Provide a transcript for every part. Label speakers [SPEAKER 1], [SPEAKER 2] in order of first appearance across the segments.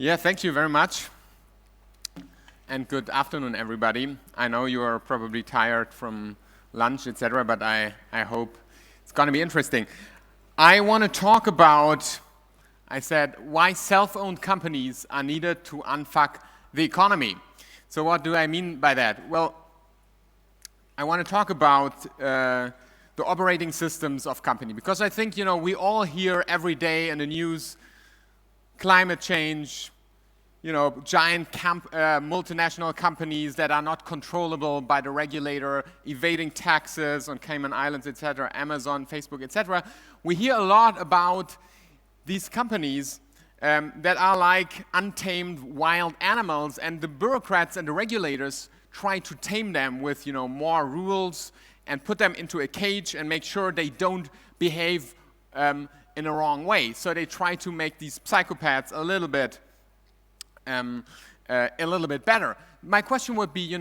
[SPEAKER 1] Yeah, thank you very much. And good afternoon, everybody. I know you are probably tired from lunch, etc., but I hope it's going to be interesting. I want to talk about, I said, why self-owned companies are needed to unfuck the economy. So what do I mean by that? Well, I want to talk about the operating systems of company, because I think, we all hear every day in the news climate change, giant multinational companies that are not controllable by the regulator, evading taxes on Cayman Islands, etc., Amazon, Facebook, etc. We hear a lot about these companies that are like untamed wild animals, and the bureaucrats and the regulators try to tame them with, more rules and put them into a cage and make sure they don't behave in a wrong way. So they try to make these psychopaths a little bit better. My question would be,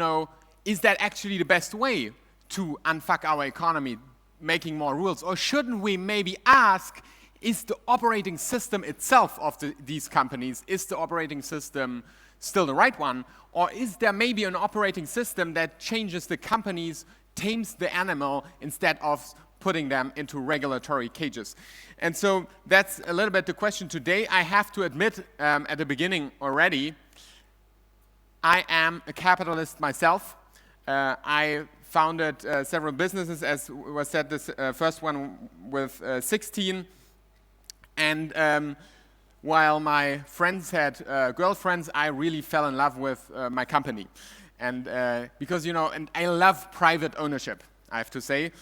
[SPEAKER 1] is that actually the best way to unfuck our economy, making more rules? Or shouldn't we maybe ask, is the operating system itself of these companies, is the operating system still the right one? Or is there maybe an operating system that changes the companies, tames the animal, instead of putting them into regulatory cages? And so that's a little bit the question today. I have to admit at the beginning already, I am a capitalist myself. I founded several businesses, as was said, this first one with 16. And while my friends had girlfriends, I really fell in love with my company. And because, and I love private ownership, I have to say.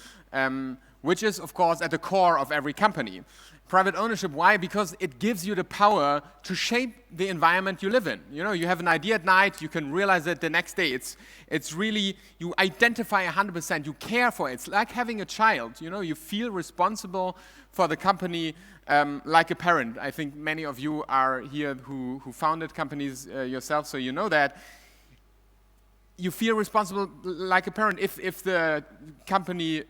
[SPEAKER 1] Which is, of course, at the core of every company. Private ownership, why? Because it gives you the power to shape the environment you live in. You have an idea at night, you can realize it the next day. It's really, you identify 100%, you care for it. It's like having a child, you feel responsible for the company like a parent. I think many of you are here who founded companies yourself, so you know that. You feel responsible like a parent. If the company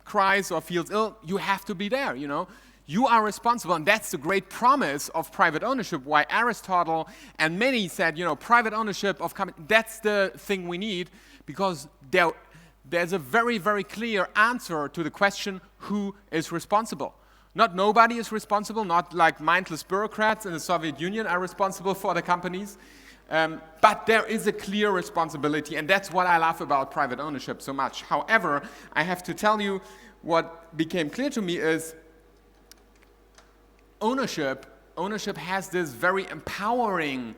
[SPEAKER 1] cries or feels ill, you have to be there, You are responsible, and that's the great promise of private ownership, why Aristotle and many said, private ownership of companies, that's the thing we need, because there's a very, very clear answer to the question, who is responsible? Not nobody is responsible, not like mindless bureaucrats in the Soviet Union are responsible for the companies, but there is a clear responsibility, and that's what I love about private ownership so much. However, I have to tell you, what became clear to me is ownership has this very empowering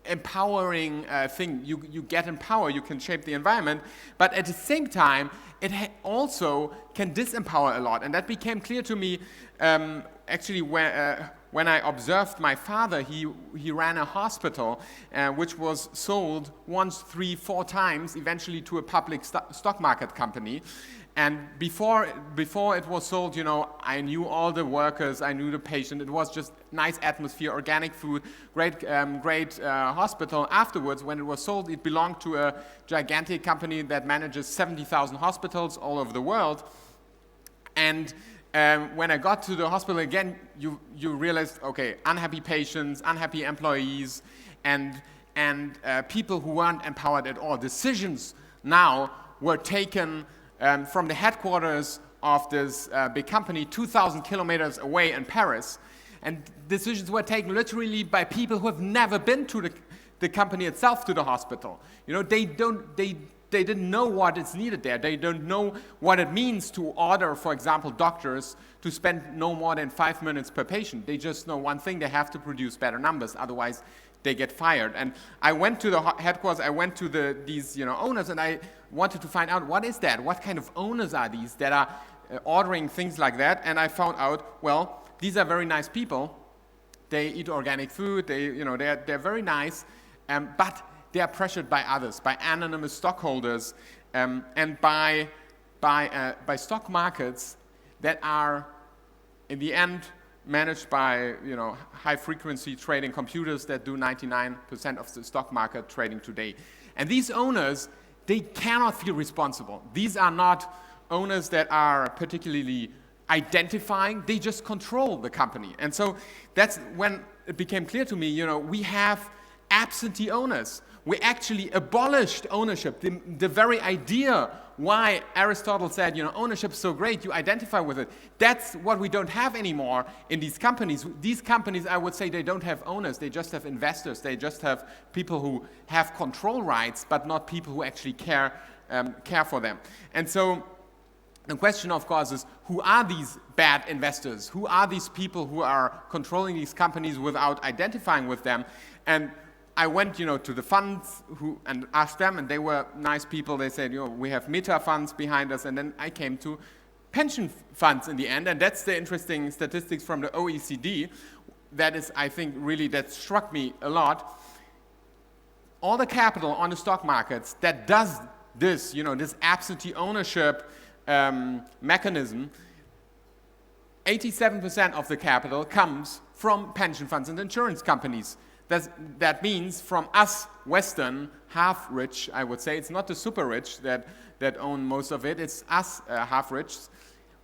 [SPEAKER 1] thing. You get in power, you can shape the environment, but at the same time, it also can disempower a lot, and that became clear to me actually when I observed my father. He ran a hospital which was sold once, 3, 4 times, eventually to a public stock market company. And before it was sold, I knew all the workers, I knew the patient. It was just nice atmosphere, organic food, great hospital. Afterwards, when it was sold, it belonged to a gigantic company that manages 70,000 hospitals all over the world. And when I got to the hospital again, you realized, okay, unhappy patients, unhappy employees, and people who weren't empowered at all. Decisions now were taken from the headquarters of this big company 2,000 kilometers away in Paris. And decisions were taken literally by people who have never been to the company itself, to the hospital. They didn't know what is needed there. They don't know what it means to order, for example, doctors to spend no more than 5 minutes per patient. They just know one thing: they have to produce better numbers, otherwise they get fired. And I went to the headquarters, I went to these owners, and I wanted to find out, what is that? What kind of owners are these that are ordering things like that? And I found out, well, these are very nice people. They eat organic food, they're very nice, but they are pressured by others, by anonymous stockholders, and by stock markets that are, in the end, managed by high-frequency trading computers that do 99% of the stock market trading today. And these owners, they cannot feel responsible. These are not owners that are particularly identifying, they just control the company. And so that's when it became clear to me, we have absentee owners. We actually abolished ownership. The very idea why Aristotle said, ownership is so great, you identify with it. That's what we don't have anymore in these companies. These companies, I would say, they don't have owners. They just have investors. They just have people who have control rights, but not people who actually care for them. And so the question, of course, is who are these bad investors? Who are these people who are controlling these companies without identifying with them? And I went, to the funds and asked them, and they were nice people. They said, we have meta funds behind us, and then I came to pension funds in the end, and that's the interesting statistics from the OECD. That is, I think, really that struck me a lot. All the capital on the stock markets that does this, this absentee ownership mechanism, 87% of the capital comes from pension funds and insurance companies. That means from us Western half-rich, I would say, it's not the super-rich that own most of it, it's us half-rich.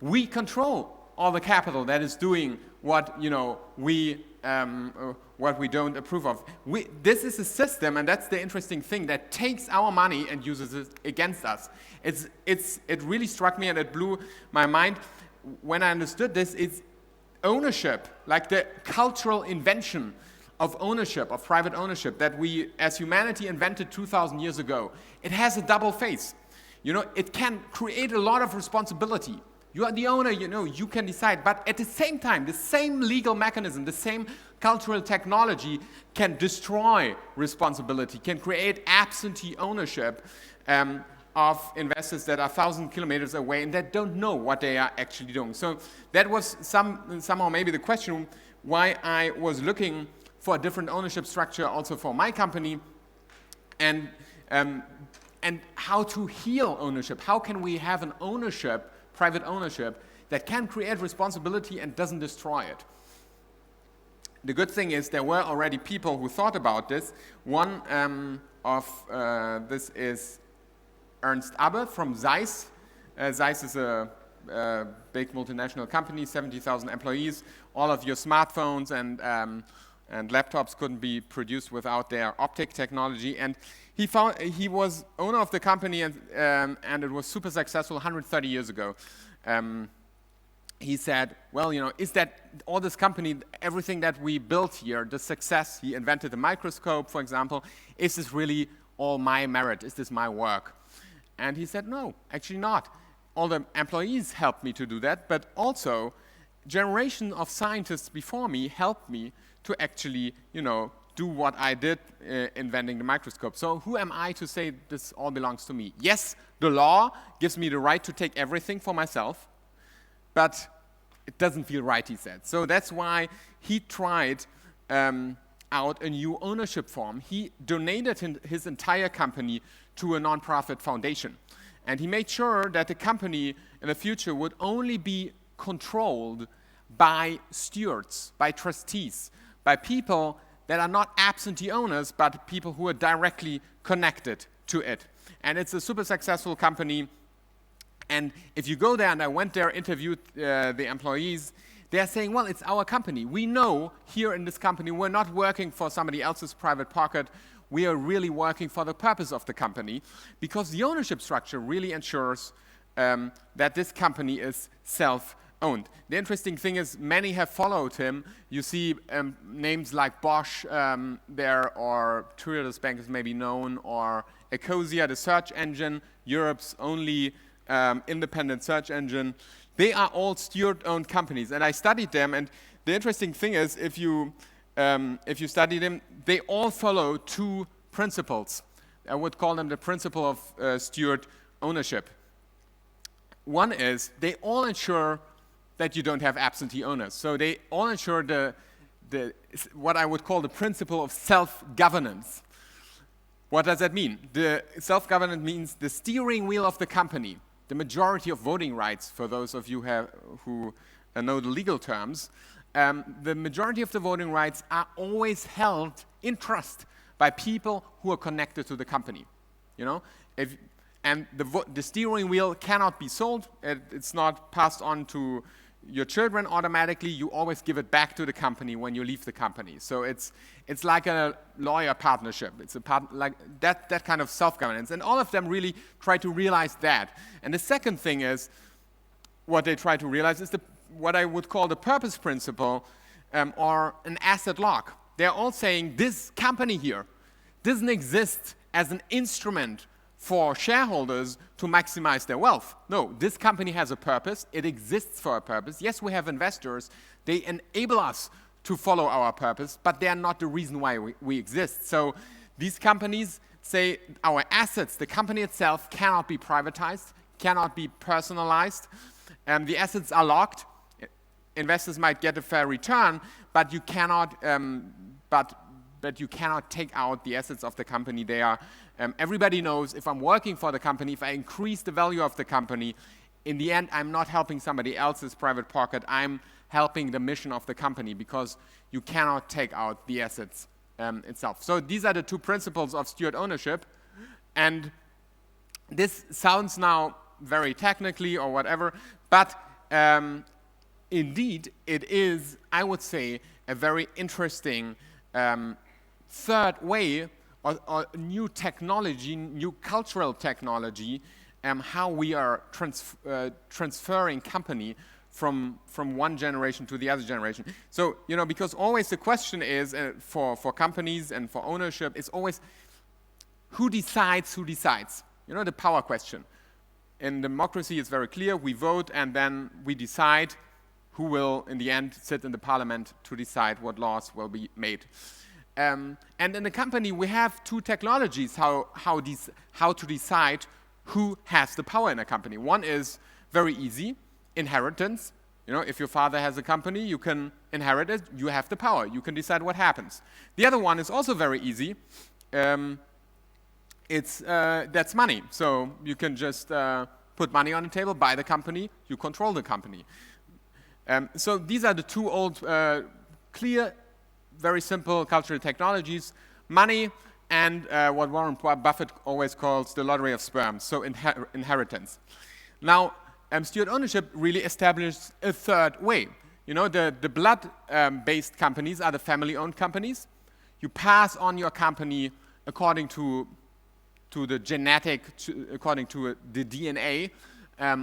[SPEAKER 1] We control all the capital that is doing what we don't approve of. This is a system, and that's the interesting thing, that takes our money and uses it against us. It really struck me and it blew my mind when I understood this. It's ownership, like the cultural invention of ownership, of private ownership, that we as humanity invented 2,000 years ago. It has a double face. It can create a lot of responsibility. You are the owner, you can decide, but at the same time, the same legal mechanism, the same cultural technology can destroy responsibility, can create absentee ownership of investors that are 1,000 kilometers away and that don't know what they are actually doing. So that was somehow maybe the question why I was looking for a different ownership structure also for my company, and how to heal ownership. How can we have an ownership, private ownership, that can create responsibility and doesn't destroy it? The good thing is there were already people who thought about this. One of this is Ernst Abbe from Zeiss. Zeiss is a big multinational company, 70,000 employees. All of your smartphones and laptops couldn't be produced without their optic technology. And he was owner of the company, and it was super successful 130 years ago. He said, well, is that all this company, everything that we built here, the success, he invented the microscope, for example, is this really all my merit? Is this my work? And he said, no, actually not. All the employees helped me to do that, but also generation of scientists before me helped me to actually, do what I did inventing the microscope. So who am I to say this all belongs to me? Yes, the law gives me the right to take everything for myself, but it doesn't feel right, he said. So that's why he tried out a new ownership form. He donated his entire company to a nonprofit foundation. And he made sure that the company in the future would only be controlled by stewards, by trustees, by people that are not absentee owners, but people who are directly connected to it. And it's a super successful company. And if you go there, and I went there, interviewed the employees, they're saying, well, it's our company. We know here in this company, we're not working for somebody else's private pocket. We are really working for the purpose of the company, because the ownership structure really ensures that this company is self-owned. The interesting thing is many have followed him. You see names like Bosch there, or Triodos Bank is maybe known, or Ecosia, the search engine, Europe's only independent search engine. They are all steward-owned companies, and I studied them. And the interesting thing is, if you study them, they all follow two principles. I would call them the principle of steward ownership. One is they all ensure that you don't have absentee owners. So they all ensure the what I would call the principle of self-governance. What does that mean? The self-governance means the steering wheel of the company, the majority of voting rights, for those of you who know the legal terms. The majority of the voting rights are always held in trust by people who are connected to the company. And the steering wheel cannot be sold. It's not passed on to your children automatically, you always give it back to the company when you leave the company. So it's like a lawyer partnership. It's like that kind of self-governance. And all of them really try to realize that. And the second thing is, what they try to realize is what I would call the purpose principle, or an asset lock. They're all saying this company here doesn't exist as an instrument for shareholders to maximize their wealth. No, this company has a purpose. It exists for a purpose. Yes, we have investors. They enable us to follow our purpose, but they are not the reason why we exist. So these companies say our assets, the company itself, cannot be privatized, cannot be personalized. The assets are locked. Investors might get a fair return, but you cannot but you cannot take out the assets of the company. They are, everybody knows if I'm working for the company, if I increase the value of the company, in the end, I'm not helping somebody else's private pocket. I'm helping the mission of the company, because you cannot take out the assets itself. So these are the two principles of steward ownership. And this sounds now very technically or whatever, but indeed, it is, I would say, a very interesting third way, or new technology, new cultural technology, how we are transferring company from one generation to the other generation. So, because always the question is, for companies and for ownership, it's always who decides who decides. The power question. In democracy, it's very clear. We vote, and then we decide who will, in the end, sit in the parliament to decide what laws will be made. And in the company, we have two technologies how to decide who has the power in a company. One is very easy, inheritance. If your father has a company, you can inherit it, you have the power, you can decide what happens. The other one is also very easy. That's money. So you can just put money on the table, buy the company, you control the company. So these are the two old, clear, very simple cultural technologies: money and what Warren Buffett always calls the lottery of sperm, so inheritance. Now, steward ownership really established a third way. The blood-based companies are the family-owned companies. You pass on your company according to the genetic, according to the DNA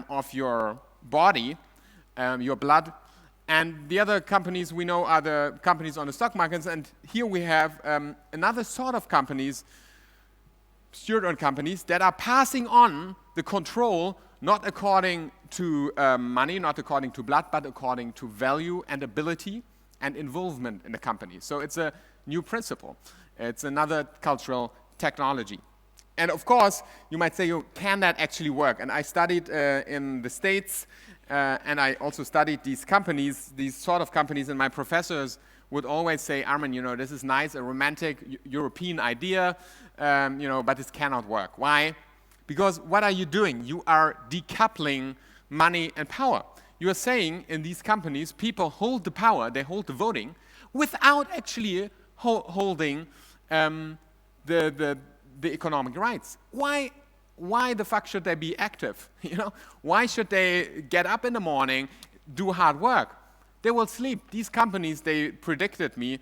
[SPEAKER 1] of your body, your blood. And the other companies we know are the companies on the stock markets. And here we have another sort of companies, steward-owned companies, that are passing on the control not according to money, not according to blood, but according to value and ability and involvement in the company. So it's a new principle. It's another cultural technology. And of course, you might say, can that actually work? And I studied in the States, and I also studied these companies, these sort of companies, and my professors would always say, Armin, this is nice, a romantic European idea, but this cannot work. Why? Because what are you doing? You are decoupling money and power. You are saying in these companies, people hold the power, they hold the voting, without actually holding the economic rights. Why the fuck should they be active? Why should they get up in the morning, do hard work? They will sleep. These companies, they predicted me,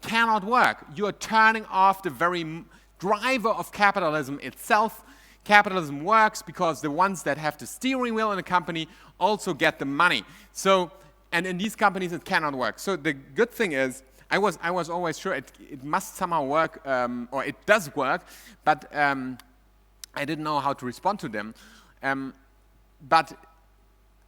[SPEAKER 1] cannot work. You are turning off the very driver of capitalism itself. Capitalism works because the ones that have the steering wheel in a company also get the money. So, and in these companies, it cannot work. So the good thing is, I was always sure it must somehow work, or it does work, but I didn't know how to respond to them. But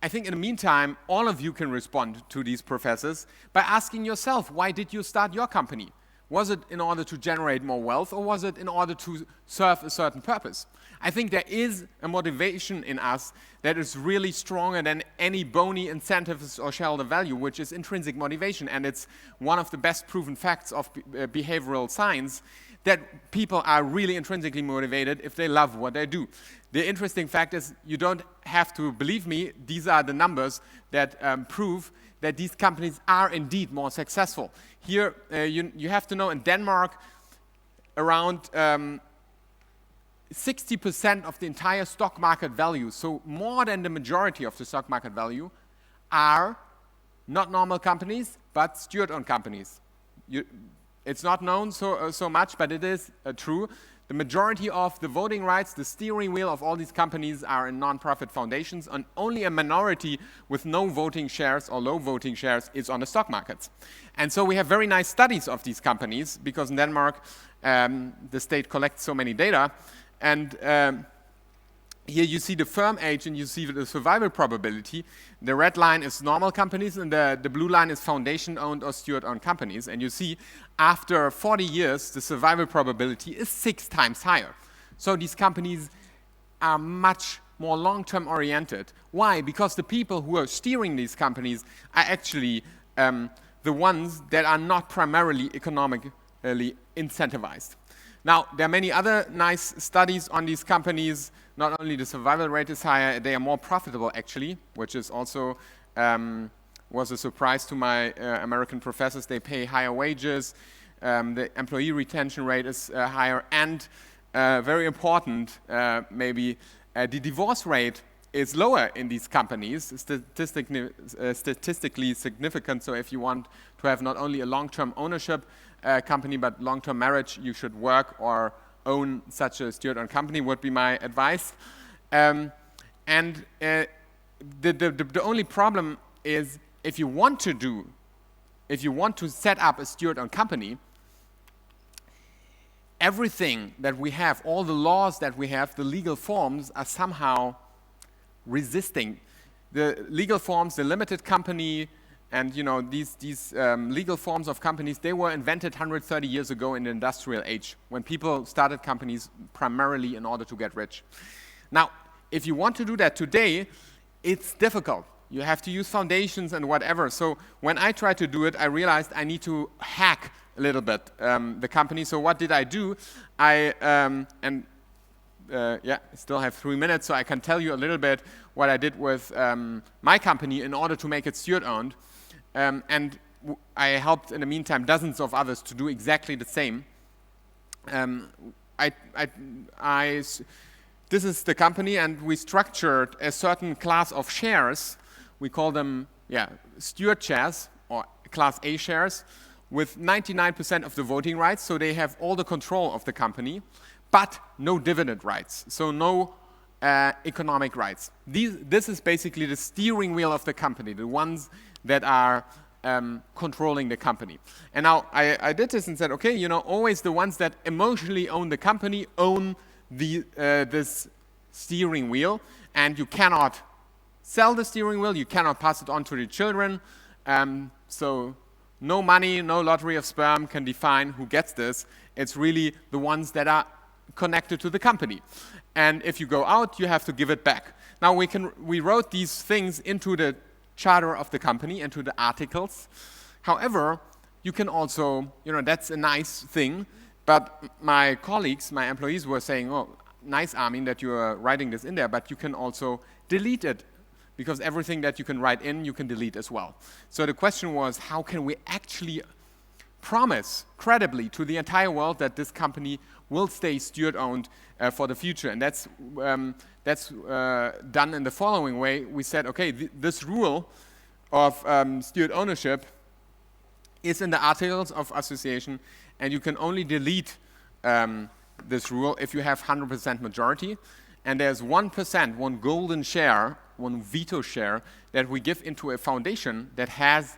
[SPEAKER 1] I think in the meantime, all of you can respond to these professors by asking yourself, why did you start your company? Was it in order to generate more wealth, or was it in order to serve a certain purpose? I think there is a motivation in us that is really stronger than any bony incentives or shareholder value, which is intrinsic motivation. And it's one of the best proven facts of behavioral science that people are really intrinsically motivated if they love what they do. The interesting fact is, you don't have to believe me, these are the numbers that prove that these companies are indeed more successful. Here, you have to know, in Denmark, around 60% of the entire stock market value, so more than the majority of the stock market value, are not normal companies, but steward-owned companies. It's not known so much, but it is true. The majority of the voting rights, the steering wheel of all these companies are in non-profit foundations, and only a minority with no voting shares or low voting shares is on the stock markets. And so we have very nice studies of these companies, because in Denmark, the state collects so many data. And here you see the firm age and you see the survival probability. The red line is normal companies and the blue line is foundation-owned or steward-owned companies. And you see after 40 years, the survival probability is 6 times higher. So these companies are much more long-term oriented. Why? Because the people who are steering these companies are actually the ones that are not primarily economically incentivized. Now, there are many other nice studies on these companies. Not only the survival rate is higher, they are more profitable actually, which is also was a surprise to my American professors. They pay higher wages, the employee retention rate is higher, and very important, maybe the divorce rate is lower in these companies, statistically significant. So if you want to have not only a long-term ownership company, but long-term marriage, you should work or own such a steward-owned company, would be my advice. The only problem is if you want to set up a steward-owned company, everything that we have, all the laws that we have, the legal forms are somehow resisting. The legal forms, the limited company, and these legal forms of companies, they were invented 130 years ago in the industrial age, when people started companies primarily in order to get rich. Now, if you want to do that today, it's difficult. You have to use foundations and whatever. So when I tried to do it, I realized I need to hack a little bit the company. So what did I do? I still have 3 minutes, so I can tell you a little bit what I did with my company in order to make it steward-owned. I helped, in the meantime, dozens of others to do exactly the same. This is the company, and we structured a certain class of shares. We call them steward shares, or Class A shares, with 99% of the voting rights, so they have all the control of the company, but no dividend rights, so no economic rights. This is basically the steering wheel of the company, the ones that are controlling the company. And now I did this and said, okay, always the ones that emotionally own the company own this steering wheel, and you cannot sell the steering wheel, you cannot pass it on to the children, so no money, no lottery of sperm can define who gets this. It's really the ones that are connected to the company. And if you go out, you have to give it back. Now we wrote these things into the charter of the company, into the articles. However, you can also, that's a nice thing, but my colleagues, my employees were saying, oh, nice, Armin, that you are writing this in there, but you can also delete it, because everything that you can write in, you can delete as well. So the question was, how can we actually promise credibly to the entire world that this company will stay steward-owned for the future? And that's done in the following way. We said, okay, this rule of steward ownership is in the Articles of Association, and you can only delete this rule if you have 100% majority. And there's 1%, one golden share, one veto share, that we give into a foundation that has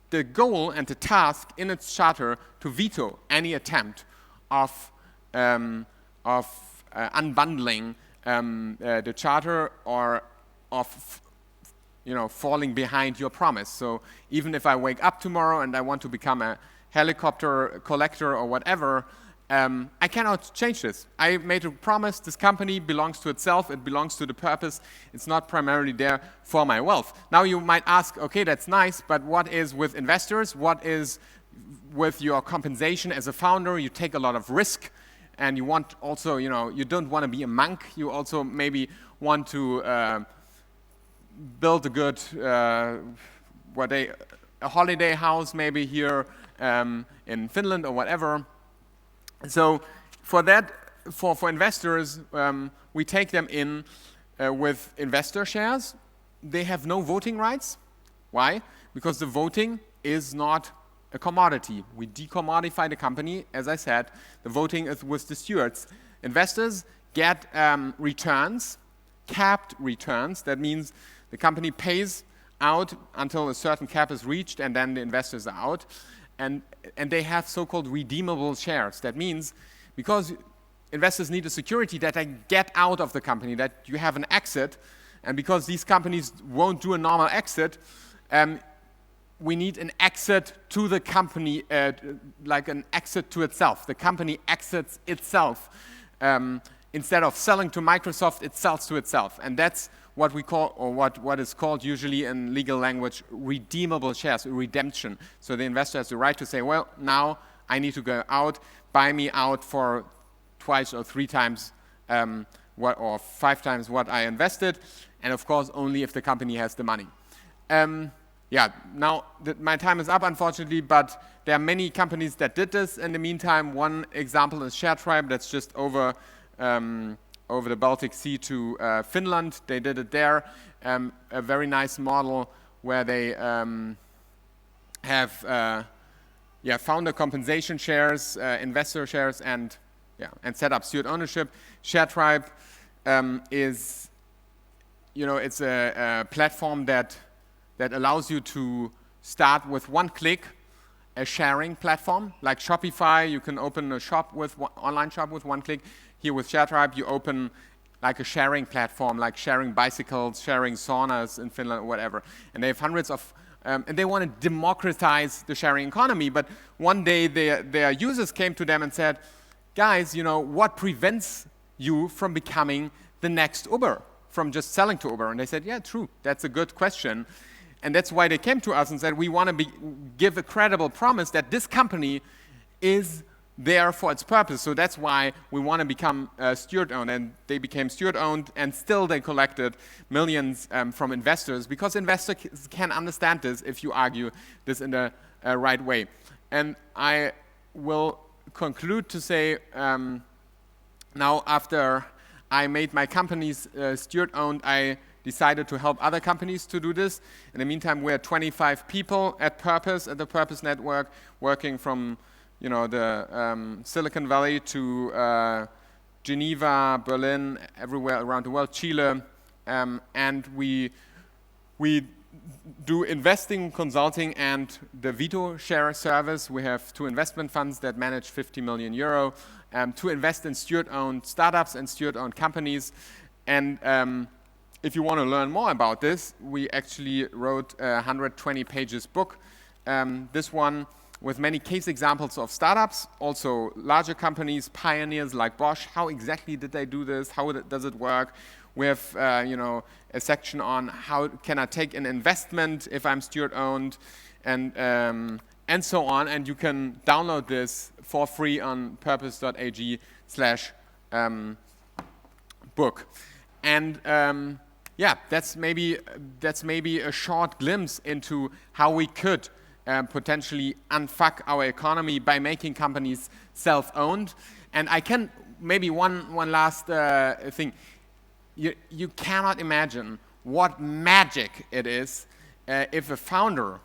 [SPEAKER 1] the goal and the task in its charter to veto any attempt of unbundling the charter or of falling behind your promise. So even if I wake up tomorrow and I want to become a helicopter collector or whatever, I cannot change this. I made a promise. This company belongs to itself. It belongs to the purpose. It's not primarily there for my wealth. Now you might ask, okay, that's nice, but what is with investors? What is with your compensation as a founder? You take a lot of risk, and you want also, you don't want to be a monk. You also maybe want to build a good, a holiday house maybe here in Finland or whatever. So for that, for investors, we take them in with investor shares. they have no voting rights. Why? Because the voting is not a commodity. We decommodify the company. As I said, the voting is with the stewards. Investors get returns, capped returns. That means the company pays out until a certain cap is reached, and then the investors are out. And they have so-called redeemable shares. That means because investors need a security that they get out of the company, that you have an exit, and because these companies won't do a normal exit, we need an exit to the company, like an exit to itself. The company exits itself. Instead of selling to Microsoft, it sells to itself. And that's what we call, or what is called usually in legal language, redeemable shares, redemption. So the investor has the right to say, well, now I need to go out, buy me out for twice or three times or 5 times what I invested, and of course only if the company has the money. Yeah, now my time is up, unfortunately, but there are many companies that did this. In the meantime, one example is ShareTribe, that's just over the Baltic Sea to Finland. They did it there. A very nice model where they have founder compensation shares, investor shares, and set up steward ownership. ShareTribe is, it's a platform that allows you to start with one click, a sharing platform. Like Shopify, you can open a shop online shop with one click. Here with ShareTribe, you open like a sharing platform, like sharing bicycles, sharing saunas in Finland, or whatever. And they have hundreds of, and they want to democratize the sharing economy. But one day their users came to them and said, guys, what prevents you from becoming the next Uber, from just selling to Uber? And they said, yeah, true, that's a good question. And that's why they came to us and said, we want to give a credible promise that this company is there for its purpose. So that's why we want to become steward-owned. And they became steward-owned, and still they collected millions from investors, because investors can understand this if you argue this in the right way. And I will conclude to say, now after I made my companies steward-owned, I decided to help other companies to do this. In the meantime, we're 25 people at the Purpose Network, working from the Silicon Valley to Geneva, Berlin, everywhere around the world, Chile, and we do investing, consulting, and the Veto Share service. We have 2 investment funds that manage 50 million euro to invest in steward-owned startups and steward-owned companies. And if you want to learn more about this, we actually wrote a 120 pages book. This one with many case examples of startups, also larger companies, pioneers like Bosch. How exactly did they do this? How does it work? We have a section on how can I take an investment if I'm steward-owned, and so on. And you can download this for free on purpose.ag/book. And that's maybe a short glimpse into how we could potentially unfuck our economy by making companies self-owned. And I can maybe one last thing. You cannot imagine what magic it is if a founder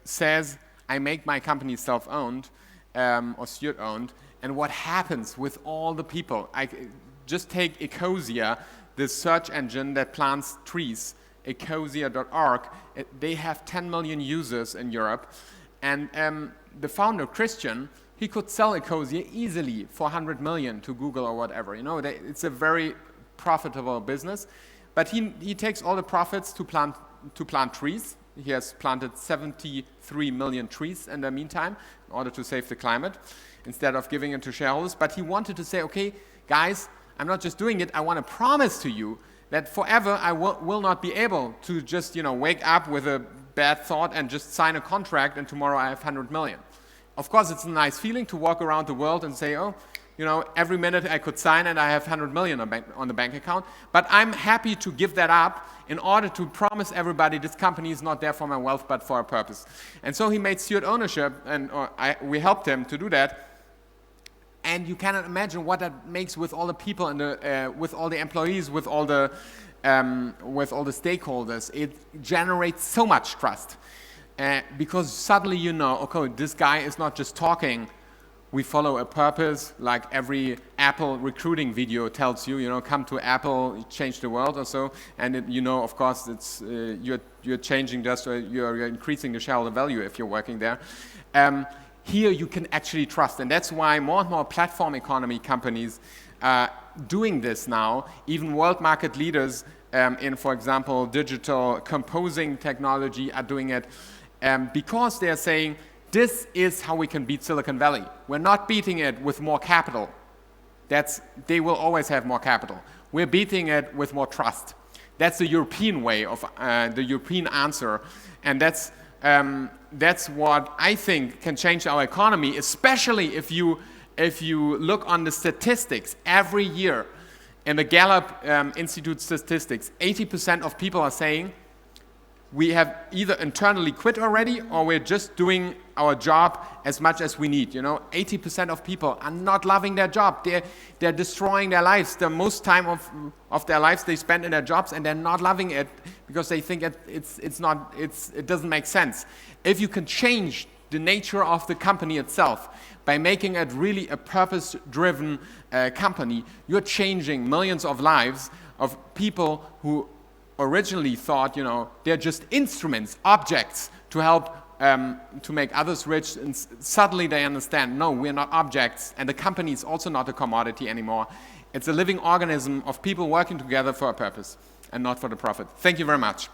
[SPEAKER 1] says, I make my company self-owned or steward-owned, and what happens with all the people. Just take Ecosia, the search engine that plants trees, ecosia.org. They have 10 million users in Europe, and the founder, Christian, he could sell Ecosia easily for 100 million to Google or whatever. It's a very profitable business, but he takes all the profits to plant trees. He has planted 73 million trees in the meantime in order to save the climate, instead of giving it to shareholders. But he wanted to say, okay, guys, I'm not just doing it, I want to promise to you that forever I will not be able to just wake up with a bad thought and just sign a contract and tomorrow I have 100 million. Of course, it's a nice feeling to walk around the world and say, every minute I could sign and I have 100 million on the bank account. But I'm happy to give that up in order to promise everybody this company is not there for my wealth but for a purpose. And so he made steward ownership, and we helped him to do that. And you cannot imagine what that makes with all the people and with all the employees, with all the with all the stakeholders, it generates so much trust. Because suddenly you know, okay, this guy is not just talking, we follow a purpose, like every Apple recruiting video tells you, come to Apple, change the world or so, and of course, it's you're changing just, you're increasing the shareholder value if you're working there. Here you can actually trust, and that's why more and more platform economy companies are doing this now. Even world market leaders in, for example, digital composing technology are doing it because they're saying, this is how we can beat Silicon Valley. We're not beating it with more capital. They will always have more capital. We're beating it with more trust. That's the European way of the European answer, and that's what I think can change our economy, especially if you look on the statistics every year. In the Gallup Institute statistics, 80% of people are saying we have either internally quit already or we're just doing our job as much as we need. 80% of people are not loving their job. They're destroying their lives. The most time of their lives they spend in their jobs, and they're not loving it because they think it doesn't make sense. If you can change the nature of the company itself by making it really a purpose-driven company, you're changing millions of lives of people who originally thought, they're just instruments, objects to help to make others rich, and suddenly they understand, no, we're not objects, and the company is also not a commodity anymore. It's a living organism of people working together for a purpose and not for the profit. Thank you very much.